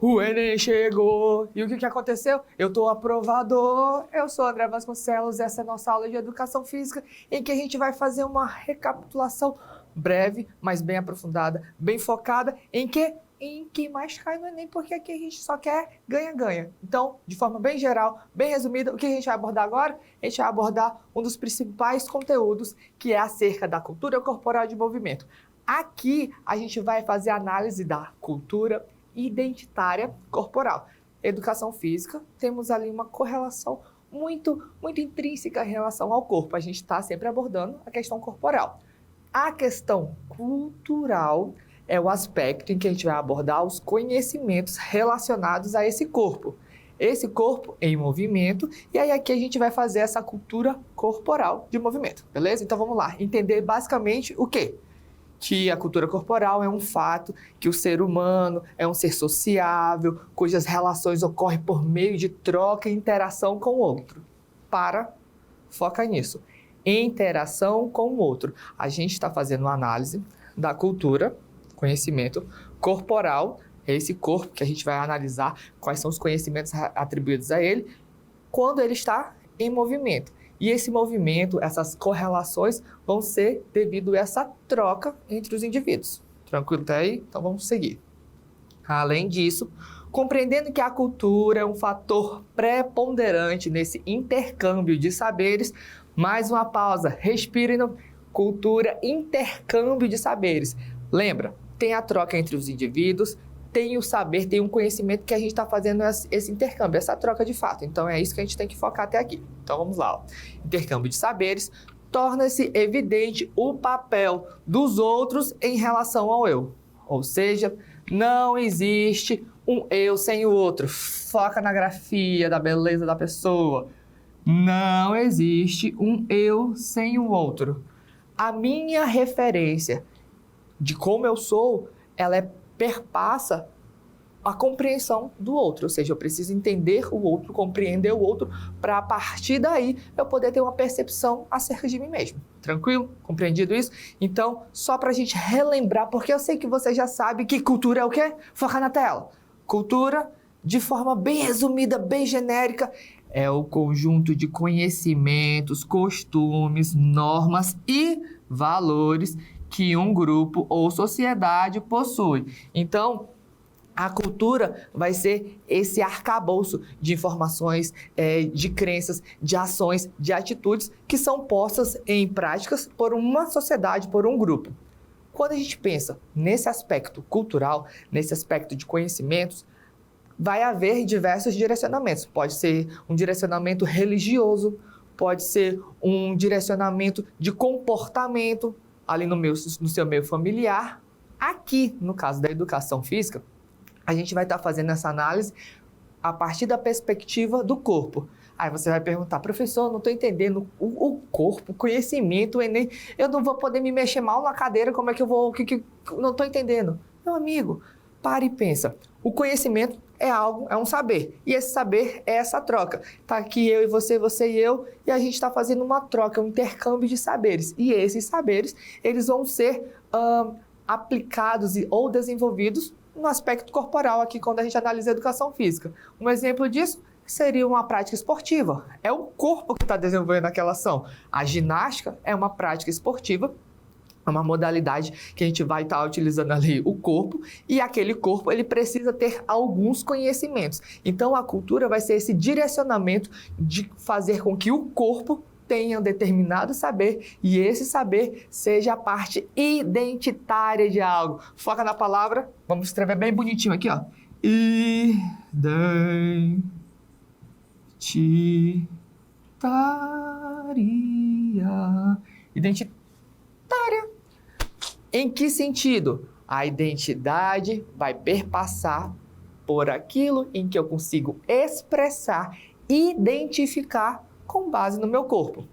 o Enem chegou. E o que aconteceu? Eu tô aprovado. Eu sou André Vasconcelos, essa é a nossa aula de Educação Física, em que a gente vai fazer uma recapitulação breve, mas bem aprofundada, bem focada, em quem mais cai no Enem, porque aqui a gente só quer ganha-ganha. Então, de forma bem geral, bem resumida, o que a gente vai abordar agora? A gente vai abordar um dos principais conteúdos, que é acerca da cultura corporal de movimento. Aqui, a gente vai fazer análise da cultura identitária corporal. Educação física, temos ali uma correlação muito intrínseca em relação ao corpo. A gente está sempre abordando a questão corporal. A questão cultural é o aspecto em que a gente vai abordar os conhecimentos relacionados a esse corpo. Esse corpo em movimento, e aí aqui a gente vai fazer essa cultura corporal de movimento, beleza? Então vamos lá, entender basicamente o quê? Que a cultura corporal é um fato, que o ser humano é um ser sociável, cujas relações ocorrem por meio de troca e interação com o outro. Foca nisso. Interação com o outro. A gente está fazendo uma análise da cultura, conhecimento corporal, é esse corpo que a gente vai analisar quais são os conhecimentos atribuídos a ele, quando ele está em movimento. E esse movimento, essas correlações vão ser devido a essa troca entre os indivíduos. Tranquilo até aí? Então vamos seguir. Além disso, compreendendo que a cultura é um fator preponderante nesse intercâmbio de saberes, mais uma pausa, respire no cultura, intercâmbio de saberes. Lembra, tem a troca entre os indivíduos, tem o saber, tem um conhecimento que a gente está fazendo esse intercâmbio, essa troca de fato. Então é isso que a gente tem que focar até aqui. Então vamos lá. Ó. Intercâmbio de saberes, torna-se evidente o papel dos outros em relação ao eu. Ou seja, não existe um eu sem o outro. Foca na grafia da beleza da pessoa. Não existe um eu sem o outro. A minha referência de como eu sou, ela perpassa a compreensão do outro, ou seja, eu preciso entender o outro, compreender o outro, para a partir daí eu poder ter uma percepção acerca de mim mesmo. Tranquilo? Compreendido isso? Então, só para a gente relembrar, porque eu sei que você já sabe que cultura é o quê? Foca na tela. Cultura, de forma bem resumida, bem genérica, é o conjunto de conhecimentos, costumes, normas e valores que um grupo ou sociedade possui. Então, a cultura vai ser esse arcabouço de informações, de crenças, de ações, de atitudes que são postas em práticas por uma sociedade, por um grupo. Quando a gente pensa nesse aspecto cultural, nesse aspecto de conhecimentos, vai haver diversos direcionamentos. Pode ser um direcionamento religioso, pode ser um direcionamento de comportamento, ali no seu meio familiar. Aqui, no caso da educação física, a gente vai estar fazendo essa análise a partir da perspectiva do corpo. Aí você vai perguntar, professor, não estou entendendo o corpo, o conhecimento, o Enem, eu não vou poder me mexer mal na cadeira, como é que eu vou, não estou entendendo. Meu amigo, para e pensa. O conhecimento é algo, é um saber. E esse saber é essa troca. Está aqui eu e você e eu, e a gente está fazendo uma troca, um intercâmbio de saberes. E esses saberes, eles vão ser aplicados ou desenvolvidos no aspecto corporal aqui, quando a gente analisa a educação física. Um exemplo disso seria uma prática esportiva. É o corpo que está desenvolvendo aquela ação. A ginástica é uma prática esportiva, é uma modalidade que a gente vai estar utilizando ali o corpo, e aquele corpo ele precisa ter alguns conhecimentos. Então a cultura vai ser esse direcionamento de fazer com que o corpo tenha um determinado saber e esse saber seja a parte identitária de algo. Foca na palavra, vamos escrever bem bonitinho aqui, ó. Identitária. Em que sentido? A identidade vai perpassar por aquilo em que eu consigo expressar, identificar com base no meu corpo.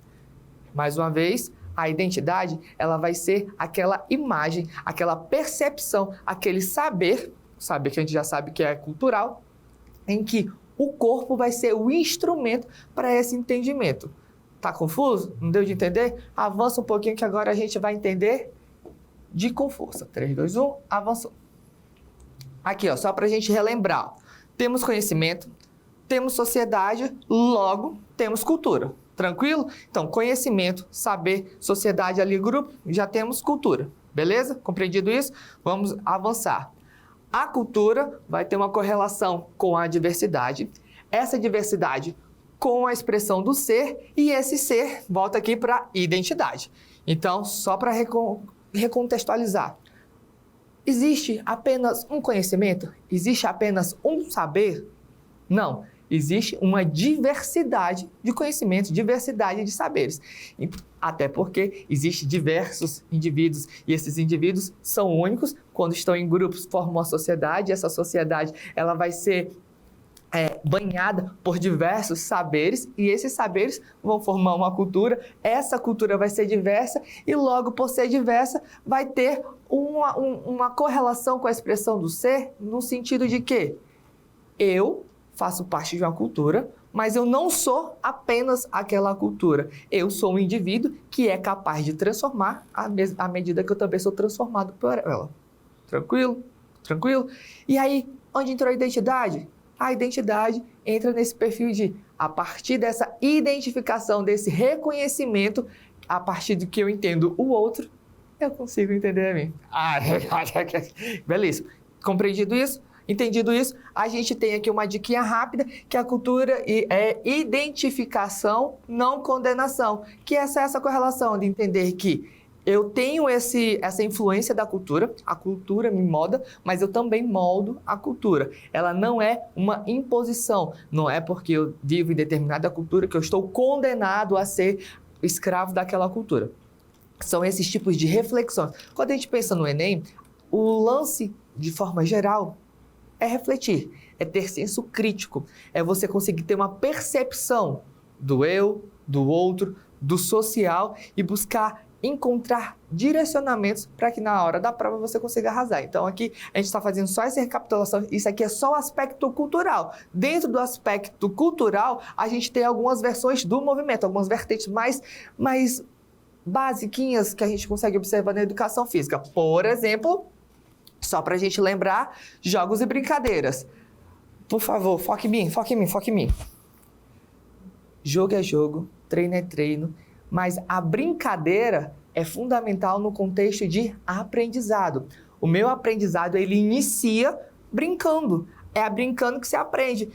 Mais uma vez, a identidade ela vai ser aquela imagem, aquela percepção, aquele saber que a gente já sabe que é cultural, em que o corpo vai ser o instrumento para esse entendimento. Tá confuso? Não deu de entender? Avança um pouquinho que agora a gente vai entender com força. 3, 2, 1, avançou. Aqui, ó, só para a gente relembrar. Temos conhecimento, temos sociedade, logo temos cultura. Tranquilo? Então, conhecimento, saber, sociedade ali, grupo, já temos cultura. Beleza? Compreendido isso? Vamos avançar. A cultura vai ter uma correlação com a diversidade. Essa diversidade com a expressão do ser, e esse ser volta aqui para identidade. Então, só para recontextualizar. Existe apenas um conhecimento? Existe apenas um saber? Não. Existe uma diversidade de conhecimentos, diversidade de saberes. Até porque existem diversos indivíduos e esses indivíduos são únicos. Quando estão em grupos, formam uma sociedade. Essa sociedade ela vai ser banhada por diversos saberes e esses saberes vão formar uma cultura. Essa cultura vai ser diversa e logo por ser diversa vai ter uma correlação com a expressão do ser no sentido de que eu faço parte de uma cultura, mas eu não sou apenas aquela cultura. Eu sou um indivíduo que é capaz de transformar à medida que eu também sou transformado por ela. Tranquilo? Tranquilo? E aí, onde entrou a identidade? A identidade entra nesse perfil de, a partir dessa identificação, desse reconhecimento, a partir do que eu entendo o outro, eu consigo entender a mim. Beleza. Compreendido isso? Entendido isso? A gente tem aqui uma diquinha rápida, que a cultura é identificação, não condenação. Que é essa correlação de entender que eu tenho essa influência da cultura, a cultura me molda, mas eu também moldo a cultura. Ela não é uma imposição, não é porque eu vivo em determinada cultura que eu estou condenado a ser escravo daquela cultura. São esses tipos de reflexões. Quando a gente pensa no Enem, o lance, de forma geral, é refletir, é ter senso crítico, é você conseguir ter uma percepção do eu, do outro, do social e buscar encontrar direcionamentos para que na hora da prova você consiga arrasar. Então aqui a gente está fazendo só essa recapitulação, isso aqui é só o aspecto cultural. Dentro do aspecto cultural, a gente tem algumas versões do movimento, algumas vertentes mais basiquinhas que a gente consegue observar na educação física. Por exemplo, só para a gente lembrar, jogos e brincadeiras. Por favor, foque em mim, foque em mim, foque em mim. Jogo é jogo, treino é treino, mas a brincadeira é fundamental no contexto de aprendizado. O meu aprendizado, ele inicia brincando. É brincando que se aprende.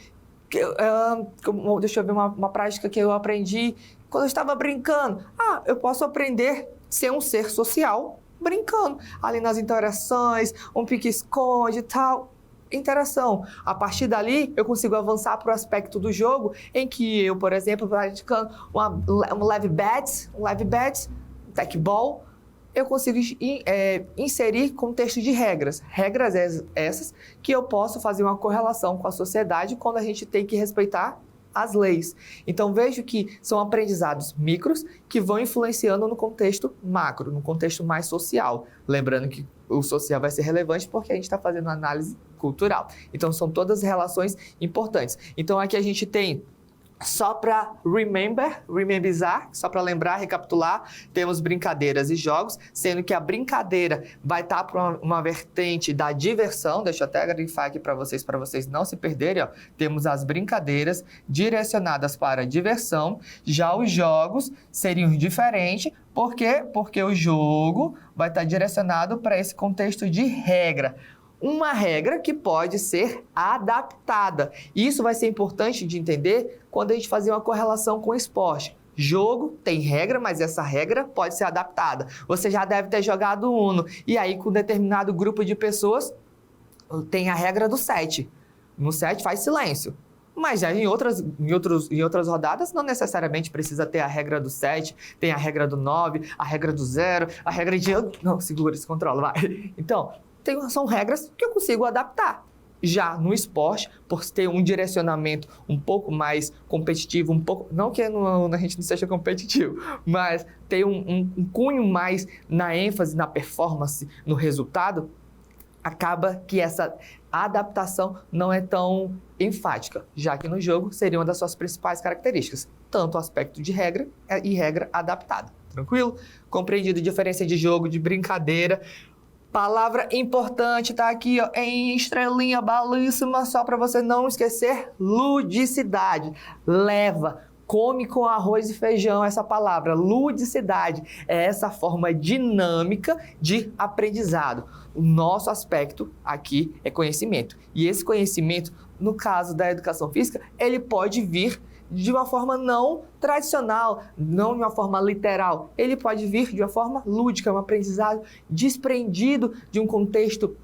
Deixa eu ver uma prática que eu aprendi quando eu estava brincando. Eu posso aprender a ser um ser social brincando. Ali nas interações, um pique-esconde e tal. Interação. A partir dali, eu consigo avançar para o aspecto do jogo em que eu, por exemplo, praticando um leve bets, tech-ball, eu consigo inserir contexto de regras. Regras essas que eu posso fazer uma correlação com a sociedade quando a gente tem que respeitar as leis. Então, vejo que são aprendizados micros que vão influenciando no contexto macro, no contexto mais social. Lembrando que o social vai ser relevante porque a gente está fazendo análise cultural. Então, são todas relações importantes. Então, aqui a gente tem, só para rememberizar, só para lembrar, recapitular, temos brincadeiras e jogos, sendo que a brincadeira vai estar para uma vertente da diversão. Deixa eu até grifar aqui para vocês não se perderem. Ó. Temos as brincadeiras direcionadas para a diversão, já os jogos seriam diferentes. Por quê? Porque o jogo vai estar direcionado para esse contexto de regra. Uma regra que pode ser adaptada. Isso vai ser importante de entender quando a gente fazer uma correlação com o esporte. Jogo tem regra, mas essa regra pode ser adaptada. Você já deve ter jogado Uno, e aí com um determinado grupo de pessoas tem a regra do 7. No 7 faz silêncio. Mas já em outras rodadas não necessariamente precisa ter a regra do 7, tem a regra do 9, a regra do 0, a regra de... Não, segura, se controla, vai. Então, são regras que eu consigo adaptar. Já no esporte, por ter um direcionamento um pouco mais competitivo, não que a gente não seja competitivo, mas ter um cunho mais na ênfase, na performance, no resultado, acaba que essa adaptação não é tão enfática, já que no jogo seria uma das suas principais características, tanto o aspecto de regra e regra adaptada. Tranquilo? Compreendido a diferença de jogo, de brincadeira. Palavra importante, tá aqui, ó, em estrelinha belíssima, só para você não esquecer, ludicidade. Leva, come com arroz e feijão essa palavra, ludicidade. É essa forma dinâmica de aprendizado. O nosso aspecto aqui é conhecimento. E esse conhecimento, no caso da educação física, ele pode vir de uma forma não tradicional, não de uma forma literal. Ele pode vir de uma forma lúdica, um aprendizado desprendido de um contexto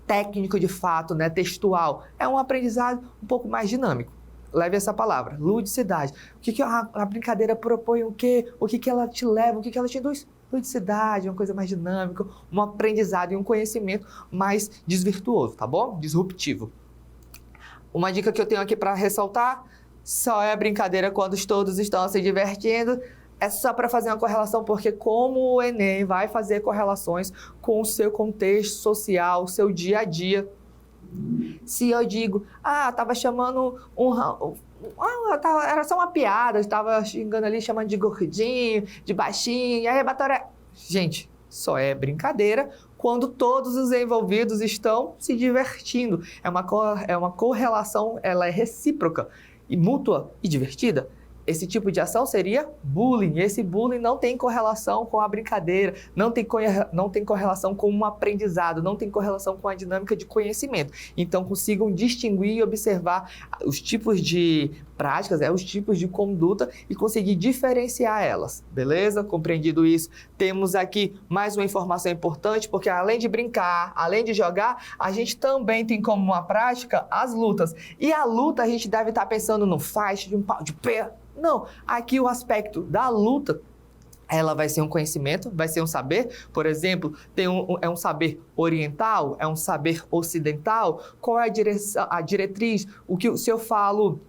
técnico de fato, né, textual. É um aprendizado um pouco mais dinâmico. Leve essa palavra, ludicidade. O que a brincadeira propõe, o que ela te leva, o que ela te induz? Ludicidade, uma coisa mais dinâmica, um aprendizado e um conhecimento mais desvirtuoso, tá bom? Disruptivo. Uma dica que eu tenho aqui para ressaltar: só é brincadeira quando todos estão se divertindo. É só para fazer uma correlação, porque como o Enem vai fazer correlações com o seu contexto social, o seu dia a dia. Se eu digo, tava chamando era só uma piada, estava xingando ali, chamando de gordinho, de baixinho, e a rebatória... Gente, só é brincadeira quando todos os envolvidos estão se divertindo. É uma correlação, ela é recíproca e mútua e divertida. Esse tipo de ação seria bullying. Esse bullying não tem correlação com a brincadeira, não tem correlação com um aprendizado, não tem correlação com a dinâmica de conhecimento. Então, consigam distinguir e observar os tipos de práticas, os tipos de conduta e conseguir diferenciar elas. Beleza? Compreendido isso, temos aqui mais uma informação importante, porque além de brincar, além de jogar, a gente também tem como uma prática as lutas. E a luta a gente deve estar pensando no fight, de um pau de pé. Não, aqui o aspecto da luta, ela vai ser um conhecimento, vai ser um saber. Por exemplo, é um saber oriental, é um saber ocidental. Qual é a diretriz? Se eu falo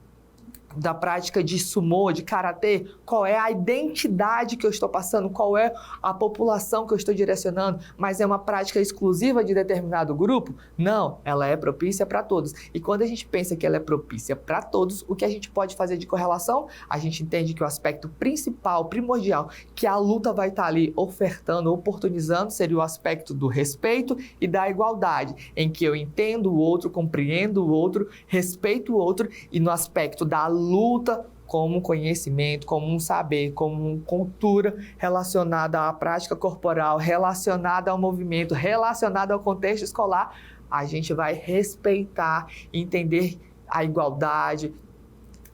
da prática de sumô, de karatê, qual é a identidade que eu estou passando, qual é a população que eu estou direcionando, mas é uma prática exclusiva de determinado grupo? Não, ela é propícia para todos. E quando a gente pensa que ela é propícia para todos, o que a gente pode fazer de correlação? A gente entende que o aspecto principal, primordial, que a luta vai estar ali ofertando, oportunizando, seria o aspecto do respeito e da igualdade, em que eu entendo o outro, compreendo o outro, respeito o outro, e no aspecto da luta como conhecimento, como um saber, como uma cultura relacionada à prática corporal, relacionada ao movimento, relacionada ao contexto escolar, a gente vai respeitar, entender a igualdade,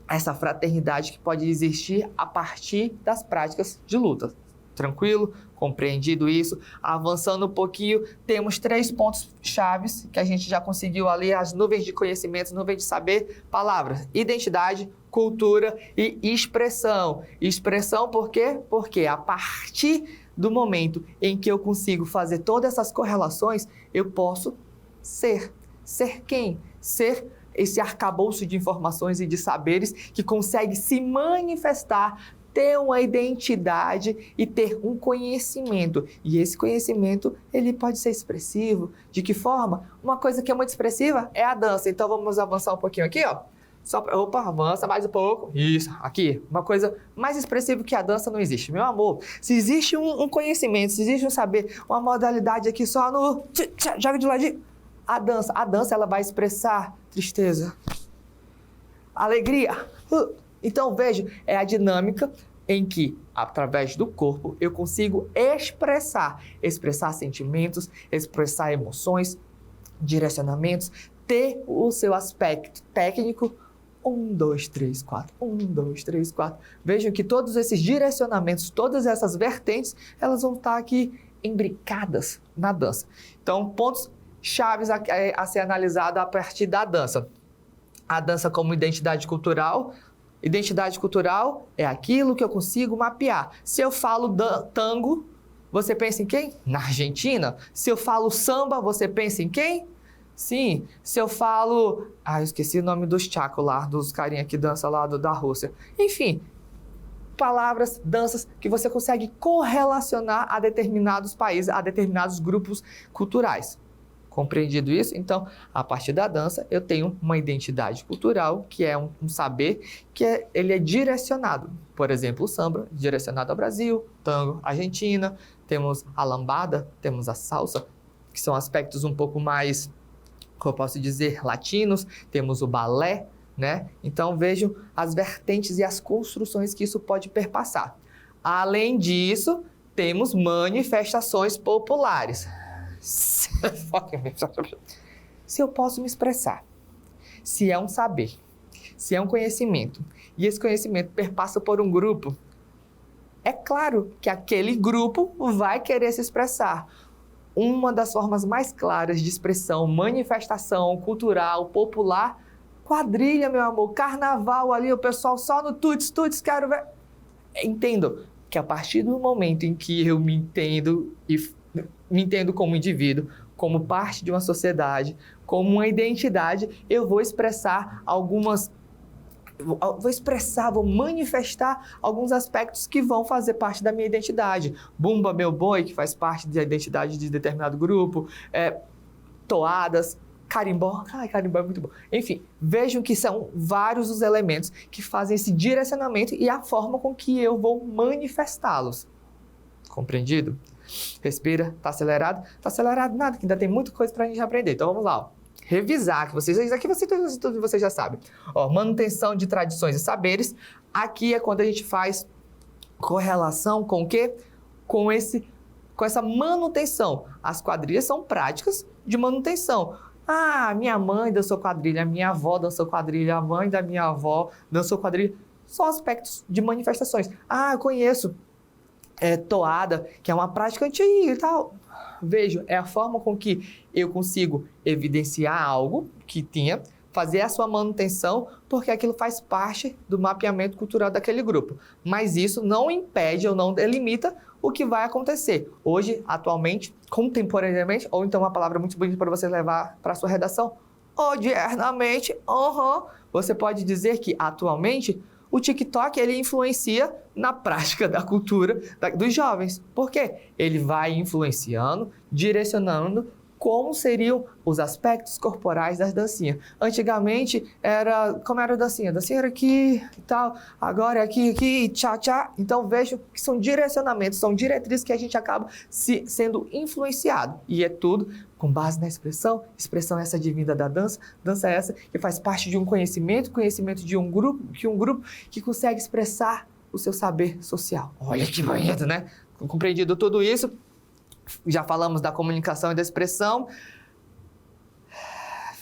essa fraternidade que pode existir a partir das práticas de luta. Tranquilo? Compreendido isso? Avançando um pouquinho, temos 3 pontos chaves que a gente já conseguiu ali, as nuvens de conhecimento, nuvens de saber, palavras, identidade, cultura e expressão. Expressão por quê? Porque a partir do momento em que eu consigo fazer todas essas correlações, eu posso ser. Ser quem? Ser esse arcabouço de informações e de saberes que consegue se manifestar, ter uma identidade e ter um conhecimento. E esse conhecimento, ele pode ser expressivo. De que forma? Uma coisa que é muito expressiva é a dança. Então, vamos avançar um pouquinho aqui, ó. Avança mais um pouco. Isso, aqui. Uma coisa mais expressiva que a dança não existe. Meu amor, se existe um conhecimento, se existe um saber, uma modalidade aqui só no... Joga de ladinho. A dança, ela vai expressar tristeza, alegria. Então, veja, é a dinâmica em que, através do corpo, eu consigo expressar sentimentos, expressar emoções, direcionamentos, ter o seu aspecto técnico. 1, 2, 3, 4. 1, 2, 3, 4. Vejam que todos esses direcionamentos, todas essas vertentes, elas vão estar aqui imbricadas na dança. Então, pontos chaves a ser analisado a partir da dança. A dança como identidade cultural. Identidade cultural é aquilo que eu consigo mapear. Se eu falo tango, você pensa em quem? Na Argentina. Se eu falo samba, você pensa em quem? Sim. Se eu falo... eu esqueci o nome dos tchacos lá, dos carinha que dançam lá da Rússia. Enfim, palavras, danças que você consegue correlacionar a determinados países, a determinados grupos culturais. Compreendido isso? Então, a partir da dança, eu tenho uma identidade cultural, que é um saber, ele é direcionado. Por exemplo, o samba, direcionado ao Brasil, tango, Argentina, temos a lambada, temos a salsa, que são aspectos um pouco mais, como eu posso dizer, latinos. Temos o balé, né? Então vejam as vertentes e as construções que isso pode perpassar. Além disso, temos manifestações populares. Se eu posso me expressar, se é um saber, se é um conhecimento, e esse conhecimento perpassa por um grupo, é claro que aquele grupo vai querer se expressar. Uma das formas mais claras de expressão, manifestação cultural, popular, quadrilha, meu amor, carnaval ali, o pessoal só no tuts, quero ver. Entendo que a partir do momento em que eu me entendo e me entendo como indivíduo, como parte de uma sociedade, como uma identidade, eu vou expressar vou manifestar alguns aspectos que vão fazer parte da minha identidade. Bumba Meu Boi, que faz parte da identidade de determinado grupo, toadas, carimbó. Ai, carimbó é muito bom. Enfim, vejam que são vários os elementos que fazem esse direcionamento e a forma com que eu vou manifestá-los. Compreendido? Respira. Tá acelerado? Tá acelerado nada, que ainda tem muita coisa pra gente aprender. Então vamos lá, ó. Revisar, que vocês aqui tudo vocês já sabem. Ó, manutenção de tradições e saberes. Aqui é quando a gente faz correlação com o quê? Com essa manutenção. As quadrilhas são práticas de manutenção. Ah, minha mãe dançou quadrilha, minha avó dançou quadrilha, a mãe da minha avó dançou quadrilha. São aspectos de manifestações. Ah, eu conheço toada, que é uma prática antiga e tal. Vejo, é a forma com que eu consigo evidenciar algo que tinha, fazer a sua manutenção, porque aquilo faz parte do mapeamento cultural daquele grupo. Mas isso não impede ou não delimita o que vai acontecer. Hoje, atualmente, contemporaneamente, ou então uma palavra muito bonita para você levar para a sua redação, odiernamente, você pode dizer que atualmente o TikTok ele influencia na prática da cultura dos jovens. Por quê? Ele vai influenciando, direcionando como seriam os aspectos corporais das dancinhas. Antigamente, como era a dancinha? A dancinha era aqui e tal, agora é aqui, tchá. Então, vejo que são direcionamentos, são diretrizes que a gente acaba sendo influenciado. E é tudo com base na expressão essa advinda da dança essa que faz parte de um conhecimento de um grupo, que consegue expressar o seu saber social. Olha que bonito, né? Compreendido tudo isso, já falamos da comunicação e da expressão.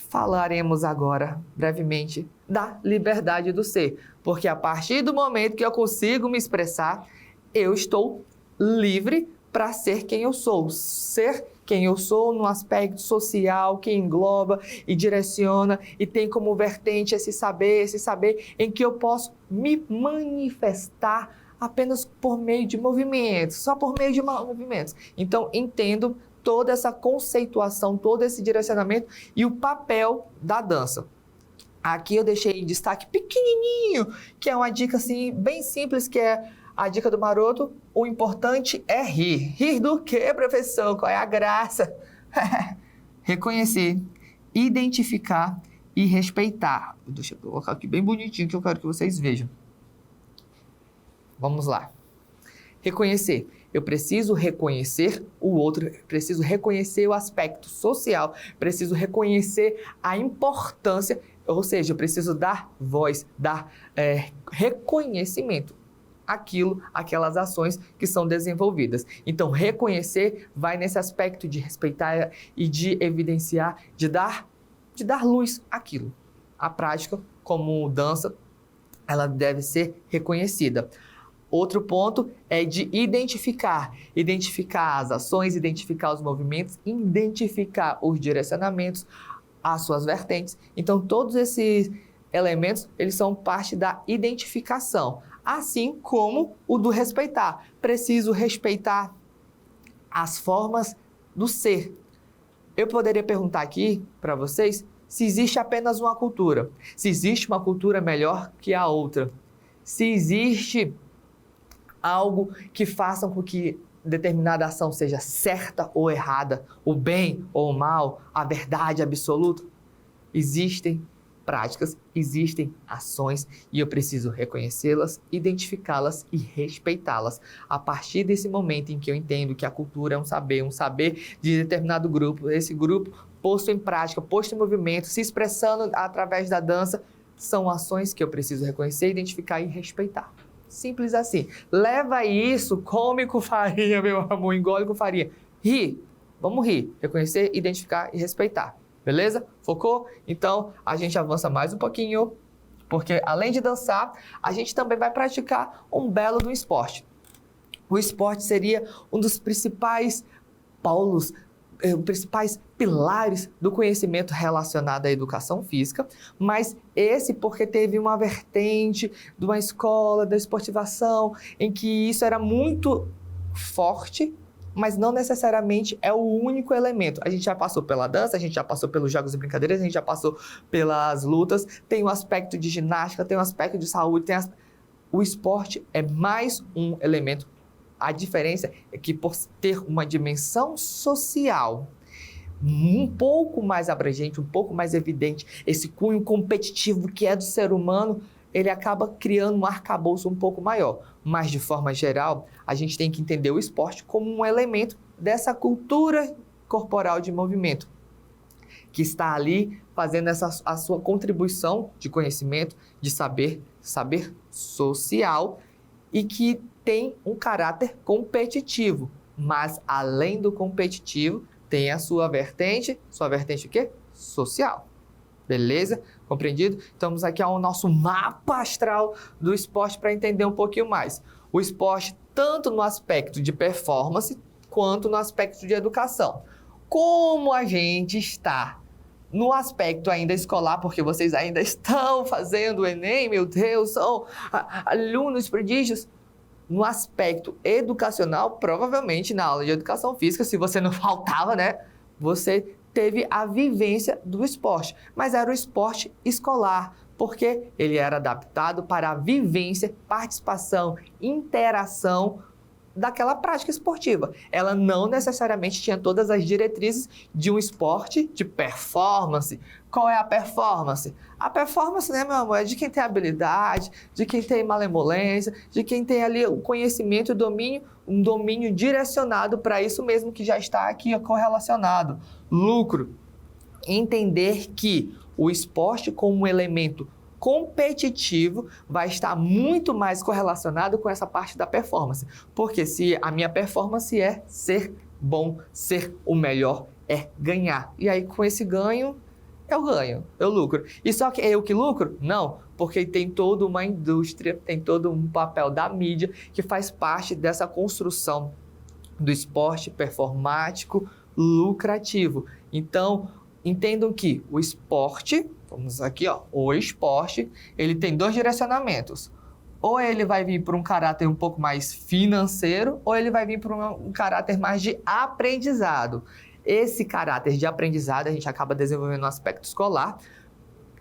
Falaremos agora, brevemente, da liberdade do ser. Porque a partir do momento que eu consigo me expressar, eu estou livre para ser quem eu sou. Ser quem eu sou no aspecto social que engloba e direciona e tem como vertente esse saber em que eu posso me manifestar apenas por meio de movimentos, só por meio de movimentos. Então, entendo toda essa conceituação, todo esse direcionamento e o papel da dança. Aqui eu deixei em destaque pequenininho, que é uma dica assim, bem simples, que é a dica do maroto. O importante é rir. Rir do quê, professor? Qual é a graça? Reconhecer, identificar e respeitar. Deixa eu colocar aqui bem bonitinho, que eu quero que vocês vejam. Vamos lá. Reconhecer. Eu preciso reconhecer o outro, preciso reconhecer o aspecto social, preciso reconhecer a importância, ou seja, eu preciso dar voz, dar reconhecimento aquelas ações que são desenvolvidas. Então, reconhecer vai nesse aspecto de respeitar e de evidenciar, de dar luz àquilo. A prática, como dança, ela deve ser reconhecida. Outro ponto é de identificar as ações, identificar os movimentos, identificar os direcionamentos, as suas vertentes. Então, todos esses elementos, eles são parte da identificação, assim como o do respeitar. Preciso respeitar as formas do ser. Eu poderia perguntar aqui para vocês se existe apenas uma cultura, se existe uma cultura melhor que a outra, se existe algo que faça com que determinada ação seja certa ou errada, o bem ou o mal, a verdade absoluta. Existem práticas, existem ações e eu preciso reconhecê-las, identificá-las e respeitá-las. A partir desse momento em que eu entendo que a cultura é um saber de determinado grupo, esse grupo posto em prática, posto em movimento, se expressando através da dança, são ações que eu preciso reconhecer, identificar e respeitar. Simples assim. Leva isso, come com farinha, meu amor, engole com farinha. Ri, vamos rir, reconhecer, identificar e respeitar. Beleza? Focou? Então, a gente avança mais um pouquinho, porque além de dançar, a gente também vai praticar um belo do esporte. O esporte seria um dos principais polos, principais pilares do conhecimento relacionado à educação física, mas esse porque teve uma vertente de uma escola da esportivação em que isso era muito forte, mas não necessariamente é o único elemento. A gente já passou pela dança, a gente já passou pelos jogos e brincadeiras, a gente já passou pelas lutas, tem um aspecto de ginástica, tem um aspecto de saúde, o esporte é mais um elemento. A diferença é que por ter uma dimensão social um pouco mais abrangente, um pouco mais evidente, esse cunho competitivo que é do ser humano, ele acaba criando um arcabouço um pouco maior. Mas, de forma geral, a gente tem que entender o esporte como um elemento dessa cultura corporal de movimento, que está ali fazendo a sua contribuição de conhecimento, de saber social e que tem um caráter competitivo. Mas, além do competitivo, tem a sua vertente o quê? Social. Beleza? Compreendido? Estamos aqui ao nosso mapa astral do esporte para entender um pouquinho mais. O esporte, tanto no aspecto de performance, quanto no aspecto de educação. Como a gente está no aspecto ainda escolar, porque vocês ainda estão fazendo o Enem, meu Deus, são alunos prodígios. No aspecto educacional, provavelmente na aula de educação física, se você não faltava, né? Você teve a vivência do esporte, mas era o esporte escolar, porque ele era adaptado para a vivência, participação, interação daquela prática esportiva. Ela não necessariamente tinha todas as diretrizes de um esporte de performance. Qual é a performance? A performance, né, meu amor, é de quem tem habilidade, de quem tem malemolência, de quem tem ali o conhecimento e o domínio, um domínio direcionado para isso mesmo que já está aqui correlacionado. Lucro. Entender que o esporte como um elemento competitivo vai estar muito mais correlacionado com essa parte da performance. Porque se a minha performance é ser bom, ser o melhor, é ganhar. E aí com esse ganho, eu ganho, eu lucro. E só que é eu que lucro? Não, porque tem toda uma indústria, tem todo um papel da mídia que faz parte dessa construção do esporte performático lucrativo. Então, entendam que o esporte, vamos aqui, ó, o esporte, ele tem dois direcionamentos. Ou ele vai vir por um caráter um pouco mais financeiro, ou ele vai vir por um caráter mais de aprendizado. Esse caráter de aprendizado a gente acaba desenvolvendo no aspecto escolar.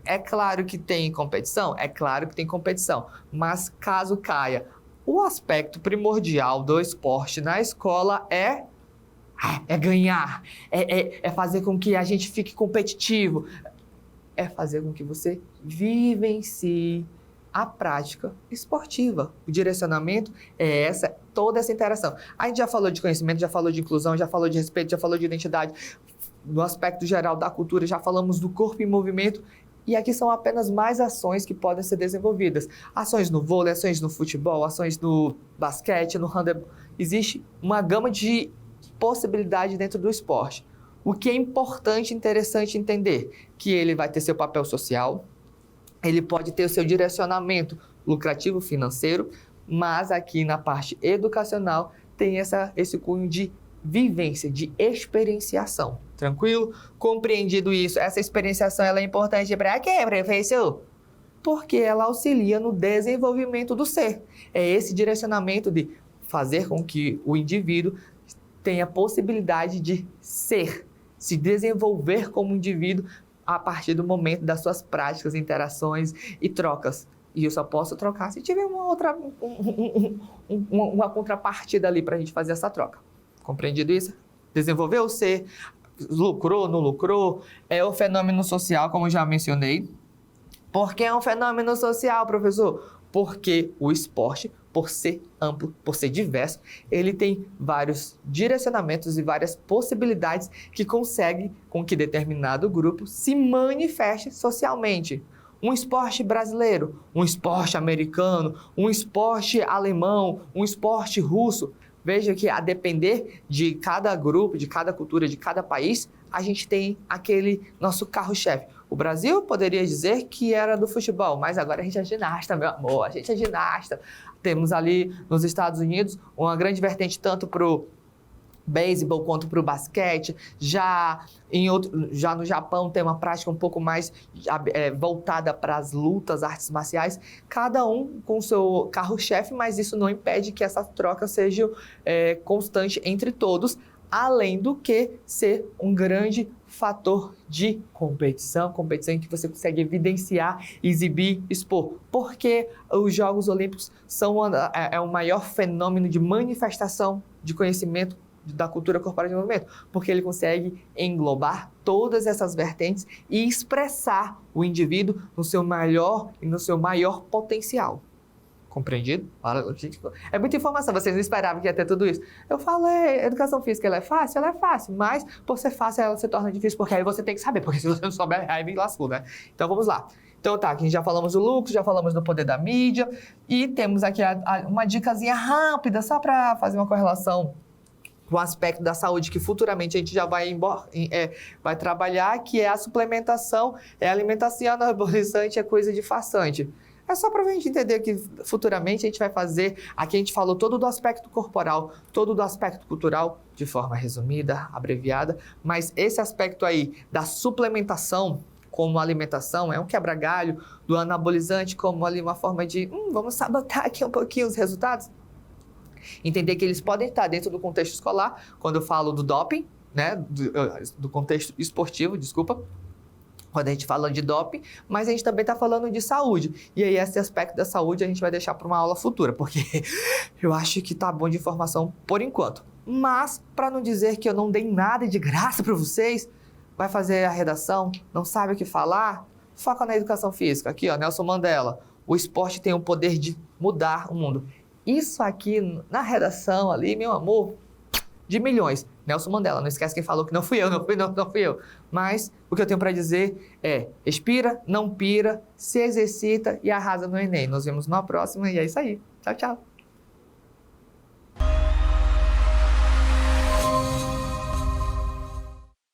É claro que tem competição? É claro que tem competição. Mas caso caia, o aspecto primordial do esporte na escola é ganhar, é fazer com que a gente fique competitivo, é fazer com que você vivencie a prática esportiva. O direcionamento é toda essa interação. A gente já falou de conhecimento, já falou de inclusão, já falou de respeito, já falou de identidade, no aspecto geral da cultura, já falamos do corpo em movimento, e aqui são apenas mais ações que podem ser desenvolvidas. Ações no vôlei, ações no futebol, ações no basquete, no handebol. Existe uma gama de possibilidade dentro do esporte. O que é importante e interessante entender? Que ele vai ter seu papel social, ele pode ter o seu direcionamento lucrativo financeiro, mas aqui na parte educacional tem esse cunho de vivência, de experienciação. Tranquilo? Compreendido isso, essa experienciação ela é importante para quê, professor? Porque ela auxilia no desenvolvimento do ser. É esse direcionamento de fazer com que o indivíduo tenha a possibilidade de ser, se desenvolver como indivíduo a partir do momento das suas práticas, interações e trocas. E eu só posso trocar se tiver uma contrapartida ali para a gente fazer essa troca. Compreendido isso? Desenvolver o ser, lucrou, não lucrou, é o fenômeno social, como já mencionei. Por que é um fenômeno social, professor? Porque o esporte, por ser amplo, por ser diverso, ele tem vários direcionamentos e várias possibilidades que conseguem com que determinado grupo se manifeste socialmente. Um esporte brasileiro, um esporte americano, um esporte alemão, um esporte russo. Veja que a depender de cada grupo, de cada cultura, de cada país, a gente tem aquele nosso carro-chefe. O Brasil poderia dizer que era do futebol, mas agora a gente é ginasta, meu amor, a gente é ginasta. Temos ali nos Estados Unidos uma grande vertente tanto para o beisebol quanto para o basquete. Já no Japão tem uma prática um pouco mais voltada para as lutas, artes marciais, cada um com o seu carro-chefe, mas isso não impede que essa troca seja constante entre todos, além do que ser um grande fator de competição em que você consegue evidenciar, exibir, expor. Porque os Jogos Olímpicos são o maior fenômeno de manifestação de conhecimento da cultura corporal de movimento, porque ele consegue englobar todas essas vertentes e expressar o indivíduo no seu melhor e no seu maior potencial. Compreendido? É muita informação, vocês não esperavam que ia ter tudo isso. Eu falei, educação física ela é fácil, mas por ser fácil ela se torna difícil, porque aí você tem que saber, porque se você não souber, aí me lascou, né? Então vamos lá. Então tá, aqui já falamos do lucro, já falamos do poder da mídia e temos aqui uma dicasinha rápida, só para fazer uma correlação com o aspecto da saúde que futuramente a gente já vai trabalhar, que é a suplementação, é alimentação anabolizante, é coisa de façante. É só para a gente entender que futuramente a gente vai fazer, aqui a gente falou todo do aspecto corporal, todo do aspecto cultural, de forma resumida, abreviada, mas esse aspecto aí da suplementação como alimentação é um quebra-galho, do anabolizante como ali uma forma de, vamos sabotar aqui um pouquinho os resultados. Entender que eles podem estar dentro do contexto escolar, quando eu falo do doping, né, do contexto esportivo, desculpa, quando a gente fala de doping, mas a gente também está falando de saúde. E aí esse aspecto da saúde a gente vai deixar para uma aula futura, porque eu acho que tá bom de informação por enquanto. Mas, para não dizer que eu não dei nada de graça para vocês, vai fazer a redação, não sabe o que falar, foca na educação física. Aqui, ó, Nelson Mandela, o esporte tem o poder de mudar o mundo. Isso aqui na redação ali, meu amor, de milhões. Nelson Mandela, não esquece quem falou que não fui eu. Mas o que eu tenho para dizer é, expira, não pira, se exercita e arrasa no Enem. Nos vemos na próxima e é isso aí. Tchau, tchau.